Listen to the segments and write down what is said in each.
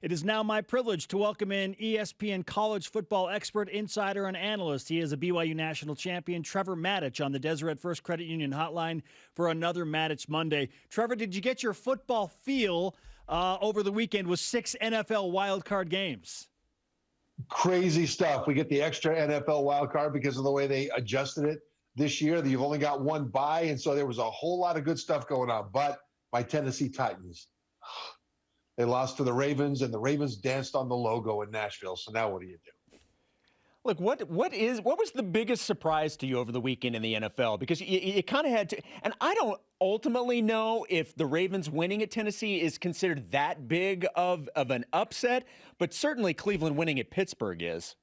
It is now my privilege to welcome in ESPN college football expert, insider, and analyst. He is a BYU national champion, Trevor Matich, on the Deseret First Credit Union hotline for another Matich Monday. Trevor, did you get your football feel over the weekend with 6 NFL wildcard games? Crazy stuff. We get the extra NFL wildcard because of the way they adjusted it this year. You've only got one bye, and so there was a whole lot of good stuff going on. But my Tennessee Titans, they lost to the Ravens, and the Ravens danced on the logo in Nashville. So now what do you do? Look, what was the biggest surprise to you over the weekend in the NFL? Because you kind of had to, and I don't ultimately know if the Ravens winning at Tennessee is considered that big of an upset, but certainly Cleveland winning at Pittsburgh is.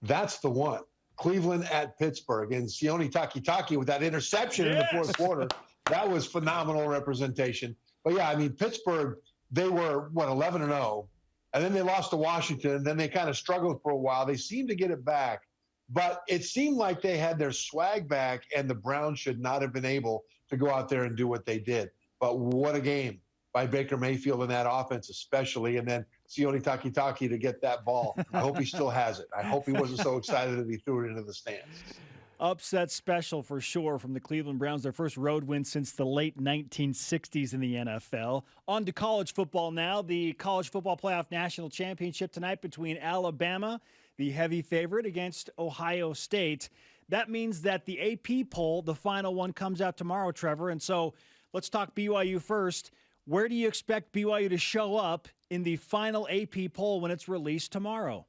That's the one. Cleveland at Pittsburgh, and Sione Takitaki with that interception in the fourth quarter. That was phenomenal representation. But yeah, I mean, Pittsburgh, they were 11-0. And then they lost to Washington. Then they kind of struggled for a while. They seemed to get it back. But it seemed like they had their swag back, and the Browns should not have been able to go out there and do what they did. But what a game by Baker Mayfield in that offense especially. And then Sione Takitaki to get that ball. I hope he still has it. I hope he wasn't so excited that he threw it into the stands. Upset special for sure from the Cleveland Browns, their first road win since the late 1960s in the NFL. On to college football now. The College Football Playoff National Championship tonight between Alabama, the heavy favorite, against Ohio State. That means that the AP poll, the final one, comes out tomorrow, Trevor. And so let's talk BYU first. Where do you expect BYU to show up in the final AP poll when it's released tomorrow?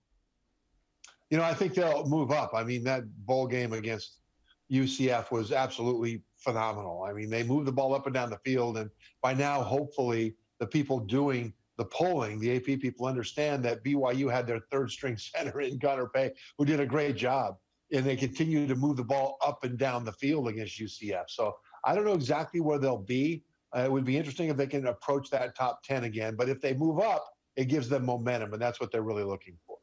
You know, I think they'll move up. I mean, that bowl game against UCF was absolutely phenomenal. I mean, they moved the ball up and down the field, and by now, hopefully, the people doing the polling, the AP people, understand that BYU had their third-string center in Gunnar Pay, who did a great job, and they continue to move the ball up and down the field against UCF. So I don't know exactly where they'll be. It would be interesting if they can approach that top 10 again, but if they move up, it gives them momentum, and that's what they're really looking for.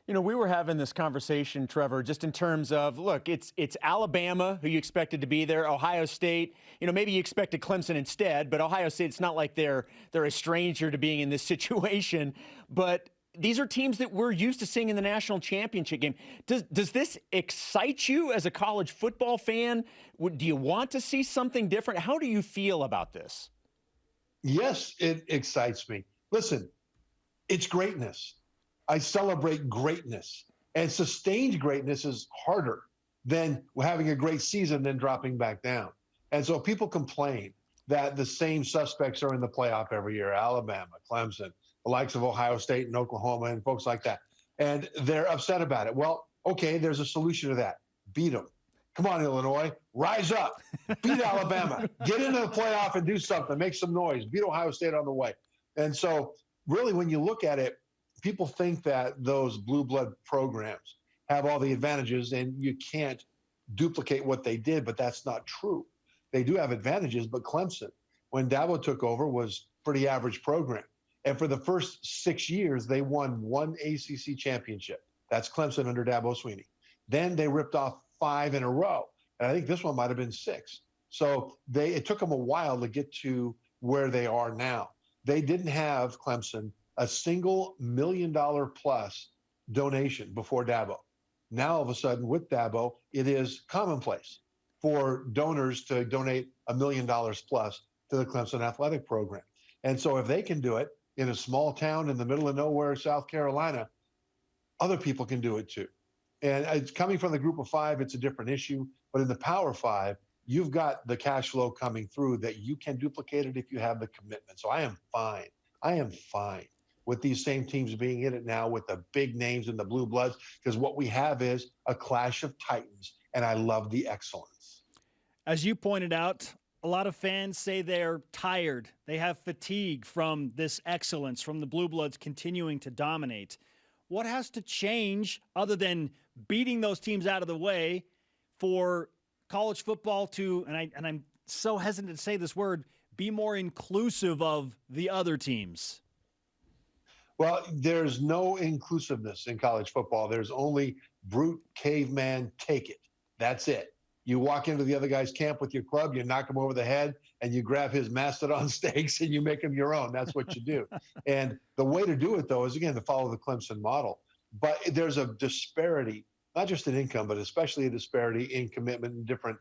You know, we were having this conversation, Trevor, just in terms of, look, it's Alabama, who you expected to be there, Ohio State. You know, maybe you expected Clemson instead, but Ohio State, it's not like they're a stranger to being in this situation. But these are teams that we're used to seeing in the national championship game. Does this excite you as a college football fan? Do you want to see something different? How do you feel about this? Yes, it excites me. Listen, it's greatness. I celebrate greatness, and sustained greatness is harder than having a great season and then dropping back down. And so people complain that the same suspects are in the playoff every year: Alabama, Clemson, the likes of Ohio State and Oklahoma and folks like that. And they're upset about it. Well, okay, there's a solution to that. Beat them. Come on, Illinois. Rise up. Beat Alabama. Get into the playoff and do something. Make some noise. Beat Ohio State on the way. And so really, when you look at it, people think that those blue blood programs have all the advantages and you can't duplicate what they did, but that's not true. They do have advantages, but Clemson, when Dabo took over, was a pretty average program. And for the first 6 years, they won one ACC championship. That's Clemson under Dabo Swinney. Then they ripped off 5 in a row. And I think this one might have been 6. So it took them a while to get to where they are now. They didn't have, Clemson, a single $1 million plus donation before Dabo. Now, all of a sudden, with Dabo, it is commonplace for donors to donate $1 million plus to the Clemson athletic program. And so if they can do it in a small town in the middle of nowhere, South Carolina, other people can do it too. And it's coming from the group of 5, it's a different issue. But in the Power 5, you've got the cash flow coming through that you can duplicate it if you have the commitment. So I am fine. I am fine with these same teams being in it now with the big names and the blue bloods, because what we have is a clash of titans, and I love the excellence. As you pointed out, a lot of fans say they're tired. They have fatigue from this excellence, from the blue bloods continuing to dominate. What has to change other than beating those teams out of the way for college football to, and I'm so hesitant to say this word, be more inclusive of the other teams? Well, there's no inclusiveness in college football. There's only brute caveman take it. That's it. You walk into the other guy's camp with your club, you knock him over the head, and you grab his mastodon steaks and you make them your own. That's what you do. And the way to do it, though, is, again, to follow the Clemson model. But there's a disparity, not just in income, but especially a disparity in commitment in different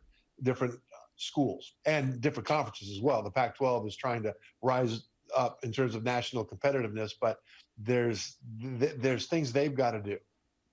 schools and different conferences as well. The Pac-12 is trying to rise up in terms of national competitiveness, but there's things they've got to do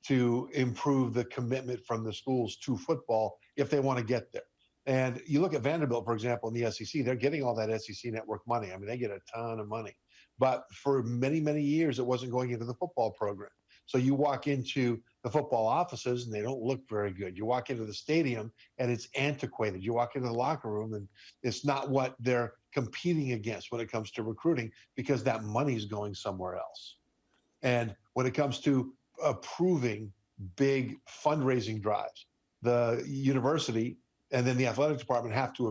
to improve the commitment from the schools to football if they want to get there. And you look at Vanderbilt, for example, in the SEC, they're getting all that SEC network money. I mean, they get a ton of money. But for many, many years, it wasn't going into the football program. So you walk into the football offices and they don't look very good. You walk into the stadium and it's antiquated. You walk into the locker room and it's not what they're competing against when it comes to recruiting, because that money's going somewhere else. And when it comes to approving big fundraising drives, the university and then the athletic department have to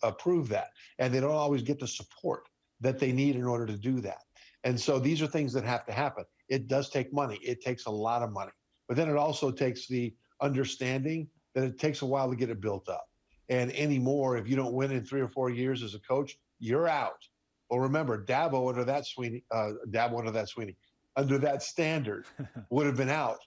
approve that. And they don't always get the support that they need in order to do that. And so these are things that have to happen. It does take money. It takes a lot of money. But then it also takes the understanding that it takes a while to get it built up. And anymore, if you don't win in 3 or 4 years as a coach, you're out. Well, remember, Dabo under that standard would have been out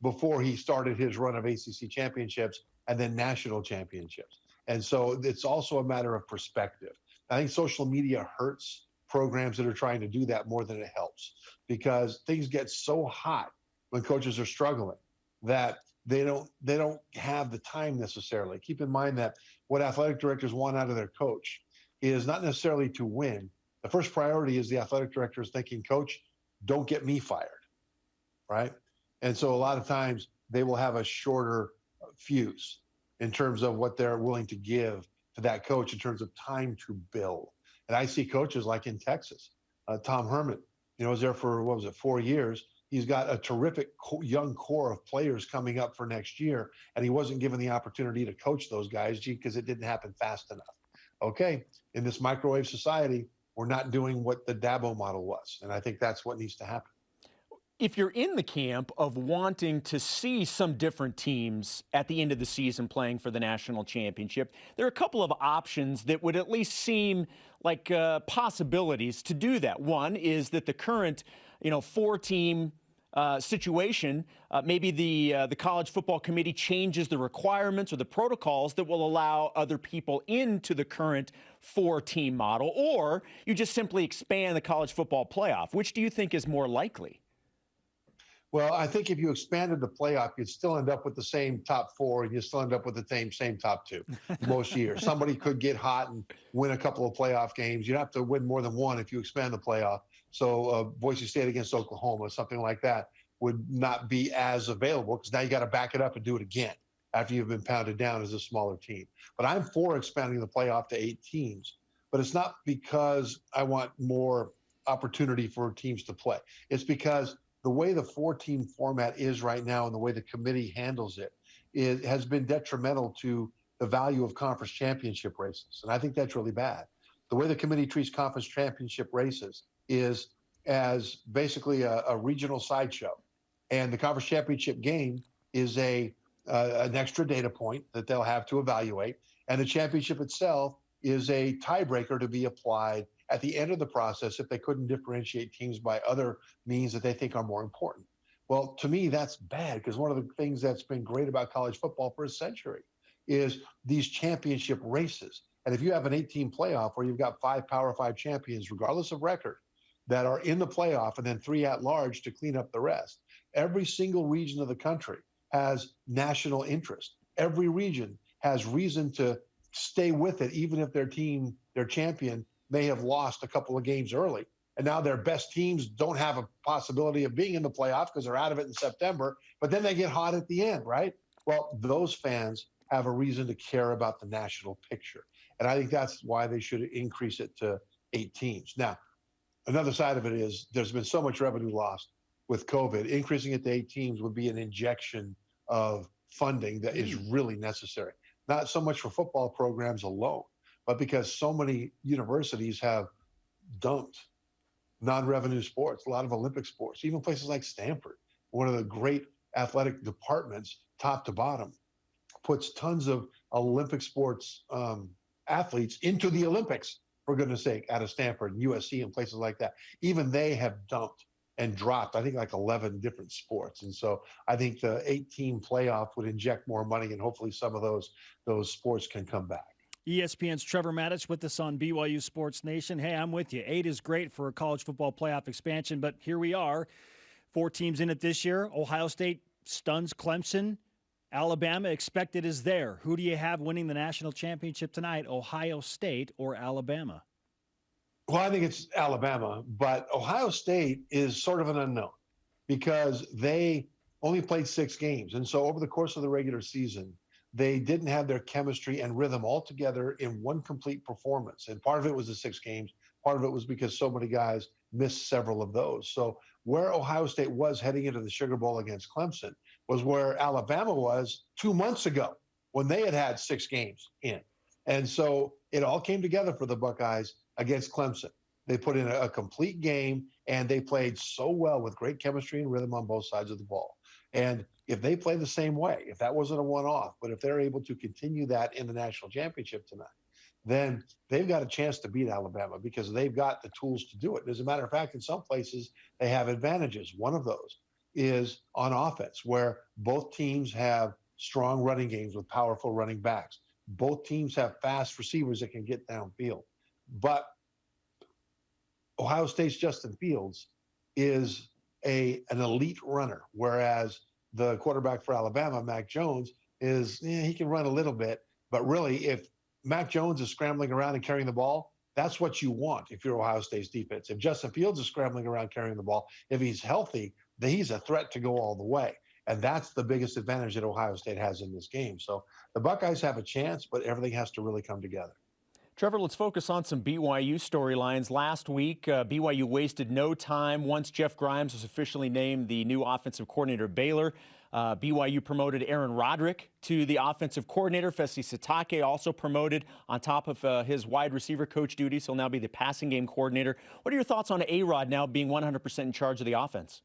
before he started his run of ACC championships and then national championships. And so it's also a matter of perspective. I think social media hurts programs that are trying to do that more than it helps, because things get so hot when coaches are struggling that they don't have the time necessarily. Keep in mind that what athletic directors want out of their coach is not necessarily to win. The first priority is the athletic director is thinking, coach, don't get me fired, right? And so a lot of times they will have a shorter fuse in terms of what they're willing to give to that coach in terms of time to build. And I see coaches like in Texas, Tom Herman, was there for, 4 years. He's got a terrific young core of players coming up for next year, and he wasn't given the opportunity to coach those guys because it didn't happen fast enough. Okay, in this microwave society, we're not doing what the Dabo model was, and I think that's what needs to happen. If you're in the camp of wanting to see some different teams at the end of the season playing for the national championship, there are a couple of options that would at least seem like possibilities to do that. One is that the current, 4-team situation, maybe the college football committee changes the requirements or the protocols that will allow other people into the current 4-team model, or you just simply expand the college football playoff. Which do you think is more likely? Well, I think if you expanded the playoff, you'd still end up with the same top 4, and you still end up with the same top 2 most years. Somebody could get hot and win a couple of playoff games. You'd have to win more than one if you expand the playoff. So Boise State against Oklahoma, something like that, would not be as available, because now you got to back it up and do it again after you've been pounded down as a smaller team. But I'm for expanding the playoff to 8 teams. But it's not because I want more opportunity for teams to play. It's because the way the 4-team format is right now and the way the committee handles it has been detrimental to the value of conference championship races. And I think that's really bad. The way the committee treats conference championship races is as basically a regional sideshow. And the conference championship game is an extra data point that they'll have to evaluate. And the championship itself is a tiebreaker to be applied at the end of the process if they couldn't differentiate teams by other means that they think are more important. Well, to me, that's bad, because one of the things that's been great about college football for a century is these championship races. And if you have an 8-team playoff where you've got 5 Power 5 champions, regardless of record, that are in the playoff, and then 3 at large to clean up the rest, every single region of the country has national interest. Every region has reason to stay with it, even if their team, their champion, may have lost a couple of games early. And now their best teams don't have a possibility of being in the playoffs because they're out of it in September, but then they get hot at the end, right? Well, those fans have a reason to care about the national picture. And I think that's why they should increase it to 8 teams. Now, another side of it is there's been so much revenue lost with COVID. Increasing it to 8 teams would be an injection of funding that is really necessary. Not so much for football programs alone, but because so many universities have dumped non-revenue sports, a lot of Olympic sports, even places like Stanford, one of the great athletic departments, top to bottom, puts tons of Olympic sports athletes into the Olympics, for goodness sake, out of Stanford and USC and places like that. Even they have dumped and dropped, I think, like 11 different sports. And so I think the 8-team playoff would inject more money, and hopefully some of those sports can come back. ESPN's Trevor Matich with us on BYU Sports Nation. Hey, I'm with you. 8 is great for a college football playoff expansion, but here we are. 4 teams in it this year. Ohio State stuns Clemson. Alabama expected is there. Who do you have winning the national championship tonight, Ohio State or Alabama? Well, I think it's Alabama, but Ohio State is sort of an unknown because they only played 6 games. And so over the course of the regular season, they didn't have their chemistry and rhythm all together in one complete performance. And part of it was the 6 games. Part of it was because so many guys missed several of those. So where Ohio State was heading into the Sugar Bowl against Clemson was where Alabama was 2 months ago when they had 6 games in. And so it all came together for the Buckeyes against Clemson. They put in a complete game, and they played so well with great chemistry and rhythm on both sides of the ball. And if they play the same way, if that wasn't a one-off, but if they're able to continue that in the national championship tonight, then they've got a chance to beat Alabama because they've got the tools to do it. As a matter of fact, in some places, they have advantages. One of those is on offense, where both teams have strong running games with powerful running backs. Both teams have fast receivers that can get downfield. But Ohio State's Justin Fields is an elite runner, whereas the quarterback for Alabama, Mac Jones, he can run a little bit, but really if Mac Jones is scrambling around and carrying the ball, that's what you want if you're Ohio State's defense. If Justin Fields is scrambling around carrying the ball, if he's healthy, then he's a threat to go all the way. And that's the biggest advantage that Ohio State has in this game. So the Buckeyes have a chance, but everything has to really come together. Trevor, let's focus on some BYU storylines. Last week, BYU wasted no time. Once Jeff Grimes was officially named the new offensive coordinator at Baylor, BYU promoted Aaron Roderick to the offensive coordinator. Fesi Sitake also promoted on top of his wide receiver coach duties. He'll now be the passing game coordinator. What are your thoughts on A-Rod now being 100% in charge of the offense?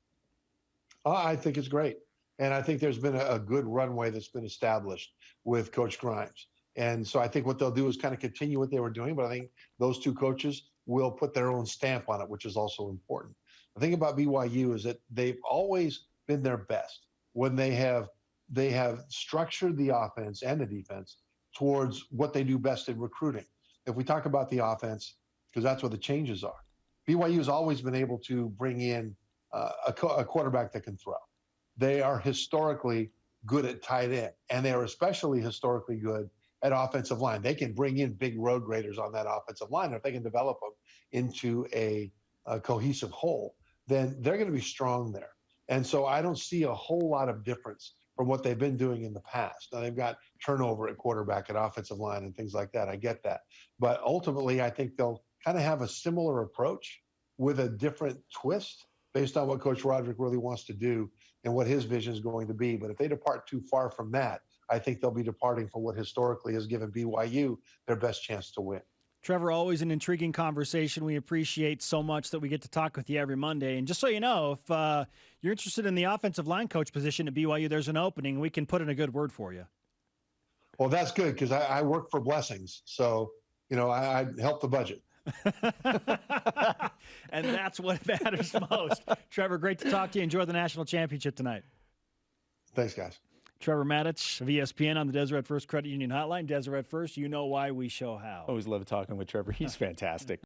I think it's great. And I think there's been a good runway that's been established with Coach Grimes. And so I think what they'll do is kind of continue what they were doing, but I think those 2 coaches will put their own stamp on it, which is also important. The thing about BYU is that they've always been their best when they have structured the offense and the defense towards what they do best in recruiting. If we talk about the offense, because that's what the changes are, BYU has always been able to bring in a quarterback that can throw. They are historically good at tight end, and they are especially historically good at offensive line. They can bring in big road graders on that offensive line. If they can develop them into a cohesive whole, then they're going to be strong there. And so I don't see a whole lot of difference from what they've been doing in the past. Now, they've got turnover at quarterback, at offensive line, and things like that. I get that. But ultimately, I think they'll kind of have a similar approach with a different twist based on what Coach Roderick really wants to do and what his vision is going to be. But if they depart too far from that, I think they'll be departing from what historically has given BYU their best chance to win. Trevor, always an intriguing conversation. We appreciate so much that we get to talk with you every Monday. And just so you know, if you're interested in the offensive line coach position at BYU, there's an opening. We can put in a good word for you. Well, that's good because I work for blessings. So, I help the budget. And that's what matters most. Trevor, great to talk to you. Enjoy the national championship tonight. Thanks, guys. Trevor Matich of ESPN on the Deseret First Credit Union Hotline. Deseret First, you know why, we show how. Always love talking with Trevor. He's fantastic.